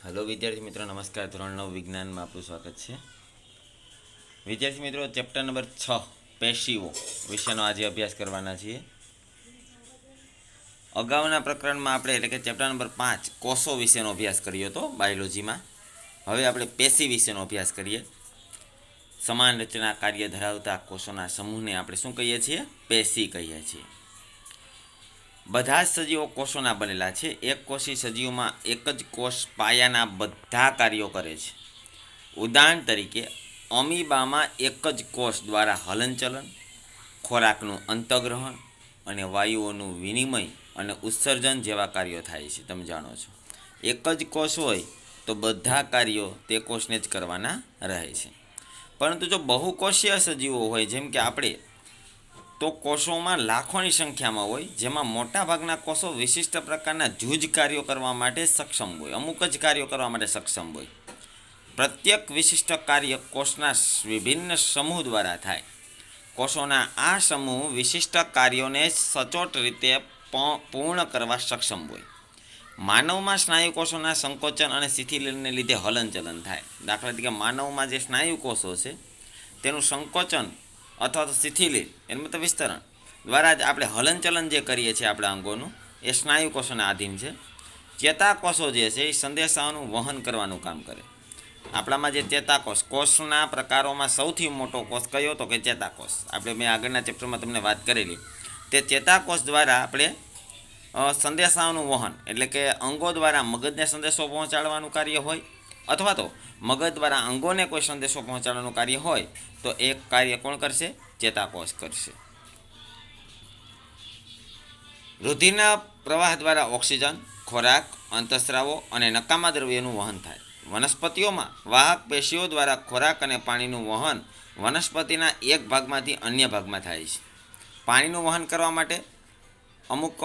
Hello विद्यार्थी मित्रों, नमस्कार। धोरण 9 विज्ञान में आपનું સ્વાગત છે। વિદ્યાર્થી મિત્રો, ચેપ્ટર નંબર 6 પેશીઓ વિષયનો આજે અભ્યાસ કરવાના છીએ। અગાઉના પ્રકરણમાં આપણે એટલે કે ચેપ્ટર નંબર 5 કોષો વિશેનો અભ્યાસ કર્યો હતો બાયોલોજીમાં। હવે આપણે પેશી વિશેનો અભ્યાસ કરીએ। સમાન રચના કાર્ય ધરાવતા કોષોના સમૂહને આપણે શું કહીએ છીએ? પેશી કહીએ છીએ। બધા જ સજીવો કોષોના બનેલા છે। એક કોષી સજીવોમાં એક જ કોષ પાયાના બધા કાર્યો કરે છે। ઉદાહરણ તરીકે અમીબામાં એક જ કોષ દ્વારા હલનચલન, ખોરાકનું અંતઃગ્રહણ અને વાયુઓનું વિનિમય અને ઉત્સર્જન જેવા કાર્યો થાય છે। તમે જાણો છો, એક જ કોષ હોય તો બધા કાર્યો તે કોષને જ કરવાના રહે છે। પરંતુ જો બહુકોષીય સજીવો હોય, જેમ કે આપણે, તો કોષોમાં લાખોની સંખ્યામાં હોય, જેમાં મોટાભાગના કોષો વિશિષ્ટ પ્રકારના જૂજ કાર્યો કરવા માટે સક્ષમ હોય, અમુક જ કાર્યો કરવા માટે સક્ષમ હોય। પ્રત્યેક વિશિષ્ટ કાર્ય કોષના વિભિન્ન સમૂહ દ્વારા થાય। કોષોના આ સમૂહ વિશિષ્ટ કાર્યોને સચોટ રીતે પૂર્ણ કરવા સક્ષમ હોય। માનવમાં સ્નાયુ કોષોના સંકોચન અને શિથિલને લીધે હલનચલન થાય। દાખલા તરીકે માનવમાં જે સ્નાયુ કોષો છે તેનું સંકોચન અથવા તો શિથિલિત એનું મતલબ વિસ્તરણ દ્વારા જ આપણે હલનચલન જે કરીએ છીએ આપણા અંગોનું, એ સ્નાયુ કોષોના આધીન છે। ચેતાકોષો જે છે એ સંદેશાઓનું વહન કરવાનું કામ કરે। આપણામાં જે ચેતાકોષ, કોષના પ્રકારોમાં સૌથી મોટો કોષ કયો તો કે ચેતાકોષ। આપણે મેં આગળના ચેપ્ટરમાં તમને વાત કરેલી, તે ચેતાકોષ દ્વારા આપણે સંદેશાઓનું વહન એટલે કે અંગો દ્વારા મગજને સંદેશો પહોંચાડવાનું કાર્ય હોય, અથવા તો મગજ દ્વારા અંગોને કોઈ સંદેશો પહોંચાડવાનું કાર્ય હોય, તો એ કાર્ય કોણ કરશે? ચેતાકોષ કરશે। રુધિરના પ્રવાહ દ્વારા ઓક્સિજન, ખોરાક, અંતઃસ્રાવો અને નકામા દ્રવ્યનું વહન થાય। વનસ્પતિઓમાં વાહક પેશીઓ દ્વારા ખોરાક અને પાણીનું વહન વનસ્પતિના એક ભાગમાંથી અન્ય ભાગમાં થાય છે। પાણીનું વહન કરવા માટે અમુક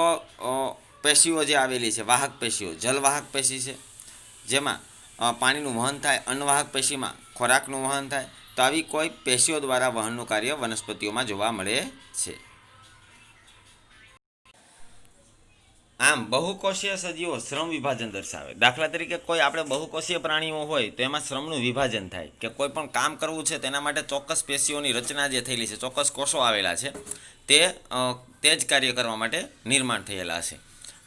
પેશીઓ જે આવેલી છે, વાહક પેશીઓ, જલવાહક પેશી છે, જેમાં પાણીનું વહન થાય। અન્નવાહક પેશીમાં ખોરાકનું વહન થાય। તો આવી કોઈ પેશીઓ દ્વારા વહનનું કાર્ય વનસ્પતિઓમાં જોવા મળે છે। આમ બહુકોષીય સજીવો શ્રમ વિભાજન દર્શાવે। દાખલા તરીકે કોઈ આપણે બહુકોષીય પ્રાણીઓ હોય તો એમાં શ્રમનું વિભાજન થાય, કે કોઈ પણ કામ કરવું છે તેના માટે ચોક્કસ પેશીઓની રચના જે થયેલી છે, ચોક્કસ કોષો આવેલા છે, તે જ કાર્ય કરવા માટે નિર્માણ થયેલા છે।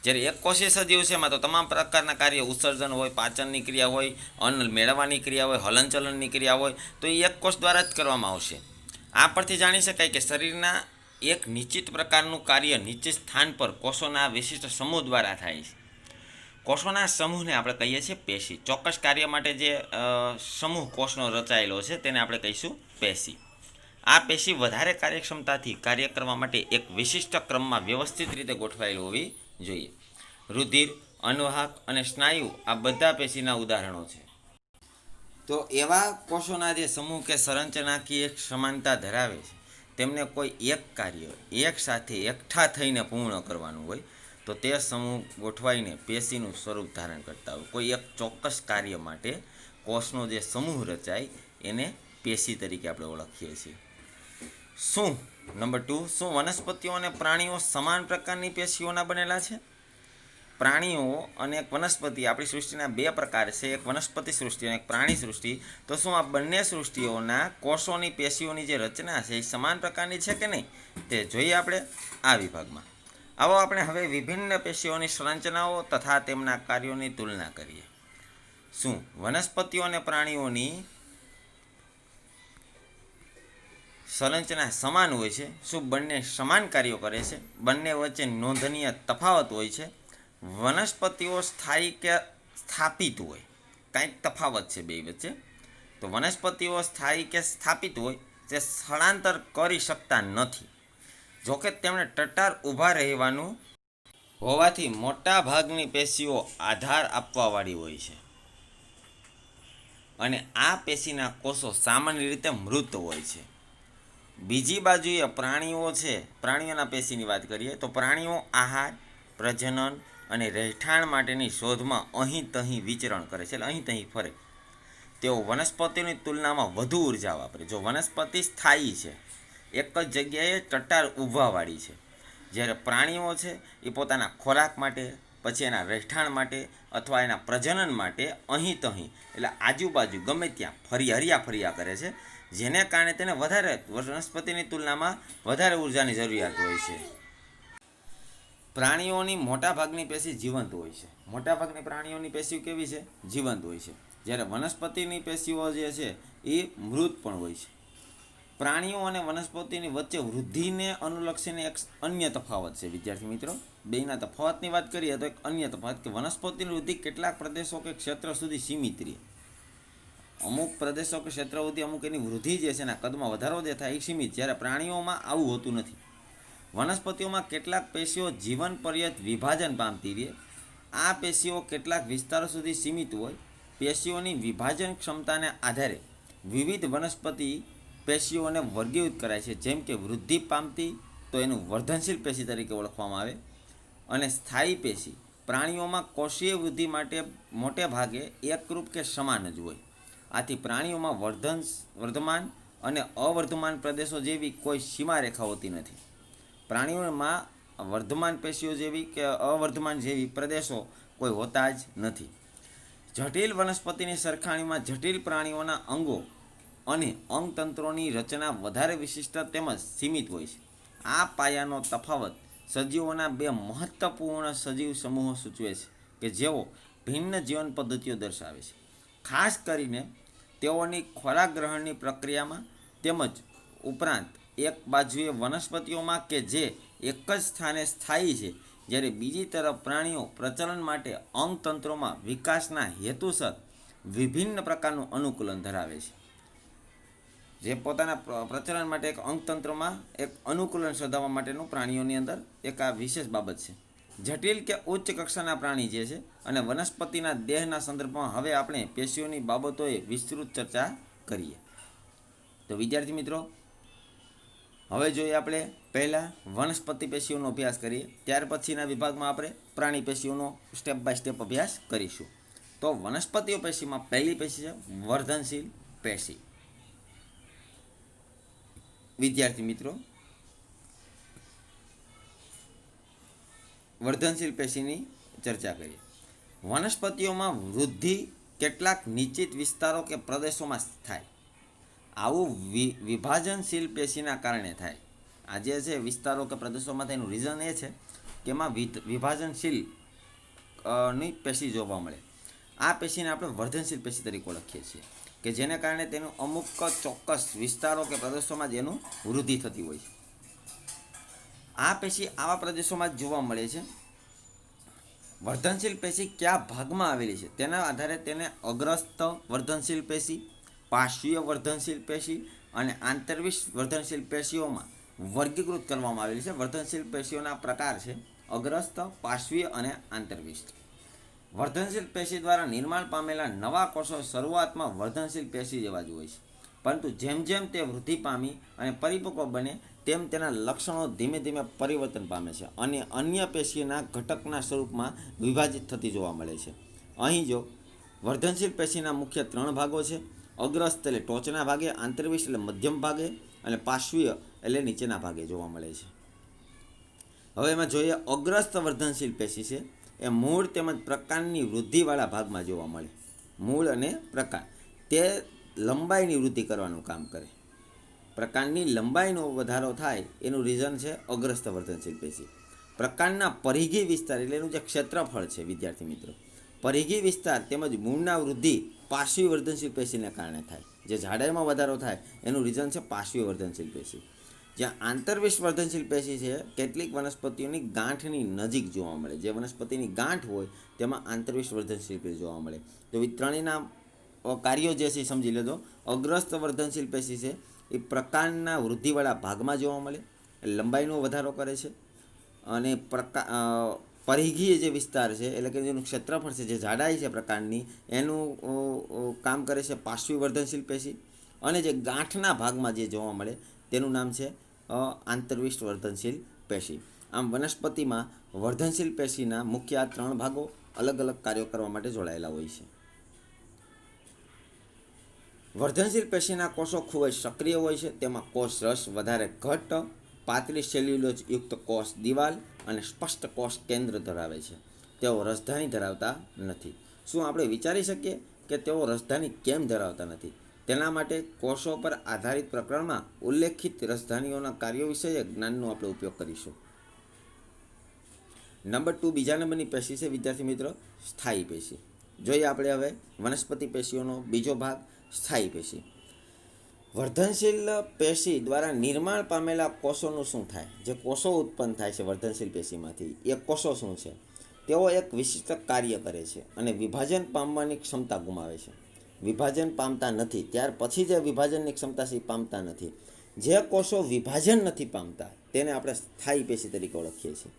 જ્યારે એક કોષીય સજીવ છે એમાં તો તમામ પ્રકારના કાર્ય, ઉત્સર્જન હોય, પાચનની ક્રિયા હોય, અન્ન મેળવવાની ક્રિયા હોય, હલનચલનની ક્રિયા હોય, તો એ એક કોષ દ્વારા જ કરવામાં આવશે। આ પરથી જાણી શકાય કે શરીરના એક નિશ્ચિત પ્રકારનું કાર્ય નિશ્ચિત સ્થાન પર કોષોના વિશિષ્ટ સમૂહ દ્વારા થાય છે। કોષોના સમૂહને આપણે કહીએ છીએ પેશી। ચોક્કસ કાર્ય માટે જે સમૂહ કોષનો રચાયેલો છે તેને આપણે કહીશું પેશી। આ પેશી વધારે કાર્યક્ષમતાથી કાર્ય કરવા માટે એક વિશિષ્ટ ક્રમમાં વ્યવસ્થિત રીતે ગોઠવાયેલી હોવી જોઈએ। રુધિર, અન્નવાહક અને સ્નાયુ આ બધા પેશીના ઉદાહરણો છે। તો એવા કોષોના જે સમૂહ કે સંરચનાકીય એક સમાનતા ધરાવે છે, તેમને કોઈ એક કાર્ય એક સાથે એકઠા થઈને પૂર્ણ કરવાનું હોય, તો તે સમૂહ ગોઠવાઈને પેશીનું સ્વરૂપ ધારણ કરતા હોય। કોઈ એક ચોક્કસ કાર્ય માટે કોષનો જે સમૂહ રચાય એને પેશી તરીકે આપણે ઓળખીએ છીએ। શું નંબર 2, શું વનસ્પતિઓ અને પ્રાણીઓ સમાન પ્રકારની પેશીઓના બનેલા છે? પ્રાણીઓ અને એક વનસ્પતિ, આપણી સૃષ્ટિના બે પ્રકાર છે, એક વનસ્પતિ સૃષ્ટિ અને એક પ્રાણી સૃષ્ટિ। તો શું આ બંને સૃષ્ટિઓના કોષોની પેશીઓની જે રચના છે એ સમાન પ્રકારની છે કે નહીં, તે જોઈએ આપણે આ વિભાગમાં। આવો આપણે હવે વિભિન્ન પેશીઓની સંરચનાઓ તથા તેમના કાર્યોની તુલના કરીએ। શું વનસ્પતિઓ અને પ્રાણીઓની સંરચના સમાન હોય છે? શું બંને સમાન કાર્યો કરે છે? બંને વચ્ચે નોંધનીય તફાવત હોય છે? વનસ્પતિઓ સ્થાયી કે સ્થાપિત હોય? કંઈક તફાવત છે બે વચ્ચે। તો વનસ્પતિઓ સ્થાયી કે સ્થાપિત હોય તે સ્થળાંતર કરી શકતા નથી, જોકે તેમણે ટટ્ટાર ઊભા રહેવાનું હોવાથી મોટા ભાગની પેશીઓ આધાર આપવાવાળી હોય છે, અને આ પેશીના કોષો સામાન્ય રીતે મૃત હોય છે। બીજી બાજુએ પ્રાણીઓ છે, પ્રાણીઓના પેશીની વાત કરીએ તો પ્રાણીઓ આહાર, પ્રજનન અને રહેઠાણ માટેની શોધમાં અહીં તહીં વિચરણ કરે છે, એટલે અહીં તહીં ફરે। તેઓ વનસ્પતિની તુલનામાં વધુ ઉર્જા વાપરે। જો વનસ્પતિ સ્થાયી છે, એક જ જગ્યાએ ટટ્ટાર ઊભાવાળી છે, જ્યારે પ્રાણીઓ છે એ પોતાના ખોરાક માટે, પછી એના રહેઠાણ માટે અથવા એના પ્રજનન માટે અહીં તહીં એટલે આજુબાજુ ગમે ત્યાં હરિયા કરે છે, જેને કારણે તેને વધારે વનસ્પતિની તુલનામાં વધારે ઉર્જાની જરૂરિયાત હોય છે. પ્રાણીઓની મોટાભાગની પેશી જીવંત હોય છે. મોટાભાગની પ્રાણીઓની પેશીઓ કેવી છે? જીવંત હોય છે. જ્યારે વનસ્પતિની પેશીઓ જે છે એ મૃત પણ હોય છે. પ્રાણીઓ અને વનસ્પતિની વચ્ચે વૃદ્ધિને અનુલક્ષીને એક અન્ય તફાવત છે વિદ્યાર્થી મિત્રો. બેના તફાવતની વાત કરીએ તો એક અન્ય તફાવત કે વનસ્પતિની વૃદ્ધિ કેટલાક પ્રદેશો કે ક્ષેત્ર સુધી સીમિત રહે. અમુક પ્રદેશો કે ક્ષેત્ર સુધી અમુક એની વૃદ્ધિ જે છે એના કદમાં વધારો જે થાય એ સીમિત, જ્યારે પ્રાણીઓમાં આવું હોતું નથી. વનસ્પતિઓમાં કેટલાક પેશીઓ જીવન પર્યંત વિભાજન પામતી રહે. આ પેશીઓ કેટલાક વિસ્તારો સુધી સીમિત હોય. પેશીઓની વિભાજન ક્ષમતાને આધારે વિવિધ વનસ્પતિ પેશીઓને વર્ગીકૃત કરાય છે. જેમ કે વૃદ્ધિ પામતી તો એનું વર્ધનશીલ પેશી તરીકે ઓળખવામાં આવે, અને સ્થાયી પેશી પ્રાણીઓમાં કોષીય વૃદ્ધિ માટે મોટે ભાગે એકરૂપ કે સમાન જ હોય. આથી પ્રાણીઓમાં વર્ધમાન અને અવર્ધમાન પ્રદેશો જેવી કોઈ સીમારેખા હોતી નથી. પ્રાણીઓમાં વર્ધમાન પેશીઓ જેવી કે અવર્ધમાન જેવી પ્રદેશો કોઈ હોતા જ નથી. જટિલ વનસ્પતિની સરખામણીમાં જટિલ પ્રાણીઓના અંગો અને અંગતંત્રોની રચના વધારે વિશિષ્ટ તેમજ સીમિત હોય છે. આ પાયાનો તફાવત સજીવોના બે મહત્વપૂર્ણ સજીવ સમૂહો સૂચવે છે કે જેઓ ભિન્ન જીવન પદ્ધતિઓ દર્શાવે છે. ખાસ કરીને તેઓની ખોરાક ગ્રહણની પ્રક્રિયામાં તેમજ ઉપરાંત એક બાજુએ વનસ્પતિઓમાં કે જે એક જ સ્થાને સ્થાયી છે, જ્યારે બીજી તરફ પ્રાણીઓ પ્રચલન માટે અંગતંત્રોમાં વિકાસના હેતુસર વિભિન્ન પ્રકારનું અનુકૂલન ધરાવે છે. જે પોતાના પ્રચલન માટે એક અંગતંત્રમાં એક અનુકૂલન શોધવા માટેનું પ્રાણીઓની અંદર એક આ વિશેષ બાબત છે. જટિલ કે ઉચ્ચ કક્ષાના પ્રાણી જે છે અને વનસ્પતિના દેહના સંદર્ભમાં હવે આપણે પેશીઓની બાબતોએ વિસ્તૃત ચર્ચા કરીએ. તો વિદ્યાર્થી મિત્રો, હવે જોઈએ આપણે પહેલાં વનસ્પતિ પેશીઓનો અભ્યાસ કરીએ, ત્યાર પછીના વિભાગમાં આપણે પ્રાણી પેશીઓનો સ્ટેપ બાય સ્ટેપ અભ્યાસ કરીશું. તો વનસ્પતિઓ પેશીમાં પહેલી પેશી છે વર્ધનશીલ પેશી. વિદ્યાર્થી મિત્રો, વર્ધનશીલ પેશીની ચર્ચા કરીએ. વનસ્પતિઓમાં વૃદ્ધિ કેટલાક નિશ્ચિત વિસ્તારો કે પ્રદેશોમાં થાય. આવું વિભાજનશીલ પેશીના કારણે થાય. આ જે છે વિસ્તારો કે પ્રદેશોમાં થાય એનું રીઝન એ છે કે એમાં વિભાજનશીલ ની પેશી જોવા મળે. આ પેશીને આપણે વર્ધનશીલ પેશી તરીકે ઓળખીએ છીએ કે જેને કારણે તેનું અમુક ચોક્કસ વિસ્તારો કે પ્રદેશોમાં જ એનું વૃદ્ધિ થતી હોય છે. આ પેશી આવા પ્રદેશોમાં જ જોવા મળે છે. વર્ધનશીલ પેશી કયા ભાગમાં આવેલી છે તેના આધારે તેને અગ્રસ્થ વર્ધનશીલ પેશી, પાર્શ્વીય વર્ધનશીલ પેશી અને આંતરવિષ વર્ધનશીલ પેશીઓમાં વર્ગીકૃત કરવામાં આવેલી છે. વર્ધનશીલ પેશીઓના પ્રકાર છે અગ્રસ્થ, પાર્શ્વીય અને આંતરવિષ. વર્ધનશીલ પેશી દ્વારા નિર્માણ પામેલા નવા કોષો શરૂઆતમાં વર્ધનશીલ પેશી જેવા જ હોય છે, પરંતુ જેમ જેમ તે વૃદ્ધિ પામી અને પરિપક્વ બને તેમ તેના લક્ષણો ધીમે ધીમે પરિવર્તન પામે છે અને અન્ય પેશીના ઘટકના સ્વરૂપમાં વિભાજિત થતી જોવા મળે છે. અહીં જો વર્ધનશીલ પેશીના મુખ્ય 3 ભાગો છે. અગ્રસ્થ એટલે ટોચના ભાગે, આંતરવિષ એટલે મધ્યમ ભાગે અને પાર્શ્વીય એટલે નીચેના ભાગે જોવા મળે છે. હવે એમાં જોઈએ અગ્રસ્થ વર્ધનશીલ પેશી છે એ મૂળ તેમજ પ્રકાંડની વૃદ્ધિવાળા ભાગમાં જોવા મળે. મૂળ અને પ્રકાંડ તે લંબાઈની વૃદ્ધિ કરવાનું કામ કરે. પ્રકાંડની લંબાઈનો વધારો થાય એનું રીઝન છે અગ્રસ્થ વર્ધનશીલ પેશી. પ્રકાંડના પરિઘી વિસ્તાર એટલે એનું જે ક્ષેત્રફળ છે વિદ્યાર્થી મિત્રો, પરિઘી વિસ્તાર તેમજ મૂળના વૃદ્ધિ પાર્શ્વી વર્ધનશીલ પેશીને કારણે થાય. જે જાડાઈમાં વધારો થાય એનું રીઝન છે પાર્શ્વી વર્ધનશીલ પેશી. જ્યાં આંતરવિષ વર્ધનશીલ પેશી છે કેટલીક વનસ્પતિઓની ગાંઠની નજીક જોવા મળે. જે વનસ્પતિની ગાંઠ હોય તેમાં આંતરવિષ વર્ધનશીલ પેશી જોવા મળે. તો ત્રણેયના કાર્યો જે છે એ સમજી લેજો. અગ્રસ્થ વર્ધનશીલ પેશી છે એ પ્રકાંડના વૃદ્ધિવાળા ભાગમાં જોવા મળે, લંબાઈનો વધારો કરે છે. અને પરિઘીય જે વિસ્તાર છે એટલે કે જેનું ક્ષેત્રફળ છે, જે જાડાઈ છે પ્રકાંડની, એનું કામ કરે છે પાર્શ્વી વર્ધનશીલ પેશી. અને જે ગાંઠના ભાગમાં જે જોવા મળે તેનું નામ છે આંતરવિષ વર્ધનશીલ પેશી. આમ વનસ્પતિમાં વર્ધનશીલ પેશીના મુખ્ય આ 3 ભાગો અલગ અલગ કાર્યો કરવા માટે જોડાયેલા હોય છે. વર્ધનશીલ પેશીના કોષો ખૂબ જ સક્રિય હોય છે. તેમાં કોષ રસ વધારે ઘટ્ટ, પાતળી સેલ્યુલોઝ યુક્ત કોષ દિવાલ અને સ્પષ્ટ કોષ કેન્દ્ર ધરાવે છે. તેઓ રસધાની ધરાવતા નથી. શું આપણે વિચારી શકીએ કે તેઓ રસધાની કેમ ધરાવતા નથી? તેના માટે કોષો પર આધારિત પ્રકરણમાં ઉલ્લેખિત રસધાનીઓના કાર્યો વિશે જ્ઞાનનો આપણે ઉપયોગ કરીશું. નંબર 2, બીજા નંબરની પેશી છે વિદ્યાર્થી મિત્રો, સ્થાયી પેશી. જોઈએ આપણે હવે વનસ્પતિ પેશીઓનો બીજો ભાગ, સ્થાયી પેશી. વર્ધનશીલ પેશી દ્વારા નિર્માણ પામેલા કોષોનું શું થાય? જે કોષો ઉત્પન્ન થાય છે વર્ધનશીલ પેશીમાંથી, એ કોષો શું છે? તેઓ એક વિશિષ્ટ કાર્ય કરે છે અને વિભાજન પામવાની ક્ષમતા ગુમાવે છે. વિભાજન પામતા નથી, ત્યાર પછી જે વિભાજનની ક્ષમતા છે એ પામતા નથી. જે કોષો વિભાજન નથી પામતા તેને આપણે સ્થાયી પેશી તરીકે ઓળખીએ છીએ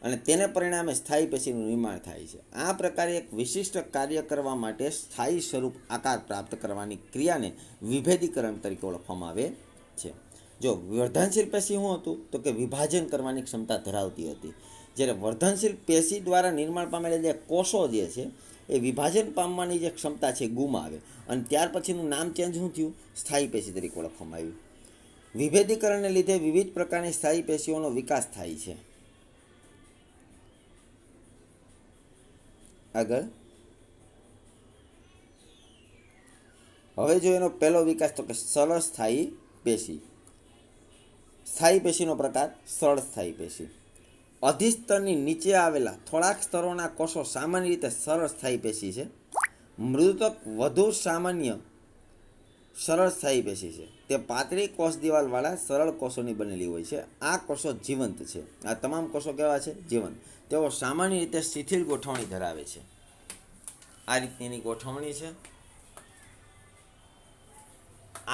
અને તેને પરિણામે સ્થાયી પેશીનું નિર્માણ થાય છે. આ પ્રકારે એક વિશિષ્ટ કાર્ય કરવા માટે સ્થાયી સ્વરૂપ આકાર પ્રાપ્ત કરવાની ક્રિયાને વિભેદીકરણ તરીકે ઓળખવામાં આવે છે. જો વર્ધનશીલ પેશી શું હતું તો કે વિભાજન કરવાની ક્ષમતા ધરાવતી હતી, જ્યારે વર્ધનશીલ પેશી દ્વારા નિર્માણ પામેલા જે કોષો જે છે એ વિભાજન પામવાની જે ક્ષમતા છે ગુમાવે અને ત્યાર પછીનું નામ ચેન્જ શું થયું? સ્થાયી પેશી તરીકે ઓળખવામાં આવ્યું. વિભેદીકરણને લીધે વિવિધ પ્રકારની સ્થાયી પેશીઓનો વિકાસ થાય છે. આગળ હવે જો એનો પહેલો વિકાસ તો કે સરળ સ્થાયી પેશી. સ્થાયી પેશીનો પ્રકાર સરળ સ્થાયી પેશી. અધિસ્તરની નીચે આવેલા થોડાક સ્તરોના કોષો સામાન્ય રીતે સરળ સ્થાયી પેશી છે. મૃતક વધુ સામાન્ય સરળ સ્થાયી પેશી છે. તે પાતળી કોષ દિવાલવાળા સરળ કોષોની બનેલી હોય છે. આ કોષો જીવંત છે. આ તમામ કોષો કેવા છે? જીવંત. તેઓ સામાન્ય રીતે શિથિલ ગોઠવણી ધરાવે છે. આ રીતની એની ગોઠવણી છે.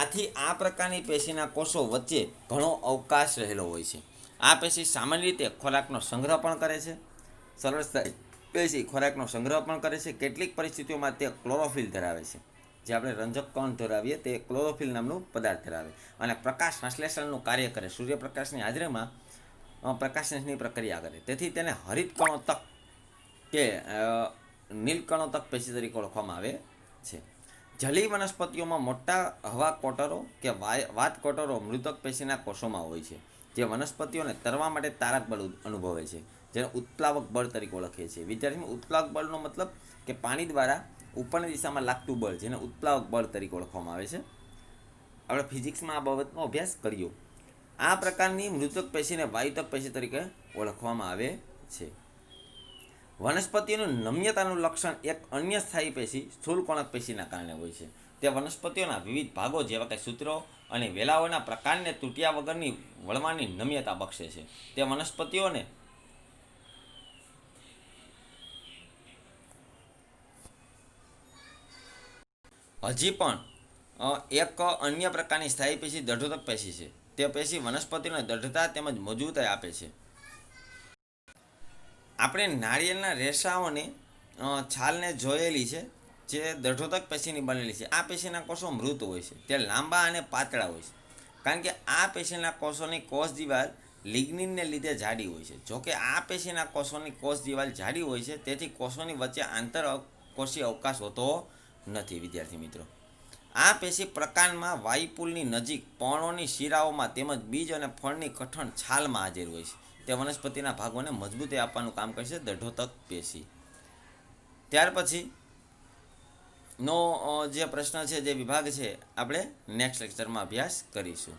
આથી આ પ્રકારની પેશીના કોષો વચ્ચે ઘણો અવકાશ રહેલો હોય છે. આ પેશી સામાન્ય રીતે ખોરાકનો સંગ્રહ પણ કરે છે. સરળ સ્થાયી પેશી ખોરાકનો સંગ્રહ પણ કરે છે. કેટલીક પરિસ્થિતિઓમાં તે ક્લોરોફિલ ધરાવે છે. જે આપણે રંજક કણ ધરાવીએ તે ક્લોરોફિલ નામનું પદાર્થ ધરાવે અને પ્રકાશ સંશ્લેષણનું કાર્ય કરે. સૂર્યપ્રકાશની હાજરીમાં પ્રકાશની પ્રક્રિયા કરે. તેથી તેને હરિત કણોતક કે નીલકણોતક પેશી તરીકે ઓળખવામાં આવે છે. જલીય વનસ્પતિઓમાં મોટા હવા કોટરો કે વાત કોટરો મૃતક પેશીના કોષોમાં હોય છે, જે વનસ્પતિઓને તરવા માટે તારક બળ અનુભવે છે, જેને ઉત્પ્લાવક બળ તરીકે ઓળખીએ છીએ. વિદ્યાર્થી, ઉત્પ્લાવક બળનો મતલબ કે પાણી દ્વારા ઉપરની દિશામાં લાગતું બળ, જેને ઉત્પ્લાવક બળ તરીકે ઓળખવામાં આવે છે. આપણે ફિઝિક્સમાં આ બાબતનો અભ્યાસ કર્યો. આ પ્રકારની મૃતક પેશીને વાયુતક પેશી તરીકે ઓળખવામાં આવે છે. વનસ્પતિઓનું નમ્યતાનું લક્ષણ એક અન્ય સ્થાયી પેશી સ્થૂલકોણક પેશીના કારણે હોય છે. તે વનસ્પતિઓના વિવિધ ભાગો જેવા કે સૂત્રો અને વેલાઓના પ્રકારને તૂટ્યા વગરની વળવાની નમ્યતા બક્ષે છે. તે વનસ્પતિઓને હજી પણ એક અન્ય પ્રકારની સ્થાયી પેશી દઢોતક પેશી છે. તે પેશી વનસ્પતિઓને દઢતા તેમજ મજબૂતાઈ આપે છે. આપણે નાળિયેરના રેસાઓની છાલને જોયેલી છે, જે દઢોતક પેશીની બનેલી છે. આ પેશીના કોષો મૃત હોય છે. તે લાંબા અને પાતળા હોય છે, કારણ કે આ પેશીના કોષોની કોષ દિવાલ લિગ્નિનને લીધે જાડી હોય છે. જોકે આ પેશીના કોષોની કોષ દિવાલ જાડી હોય છે, તેથી કોષોની વચ્ચે આંતરકોષીય અવકાશ હોતો નથી. વિદ્યાર્થી મિત્રો, આ પેશી પ્રકાંડમાં વાયુપુલની નજીક પર્ણોની શિરાઓમાં તેમજ બીજ અને ફળની કઠણ છાલમાં હાજર હોય છે. તે વનસ્પતિના ભાગોને મજબૂતી આપવાનું કામ કરશે દઢોતક પેશી. ત્યાર પછી નો જે પ્રશ્ન છે, જે વિભાગ છે, આપણે નેક્સ્ટ લેક્ચરમાં અભ્યાસ કરીશું.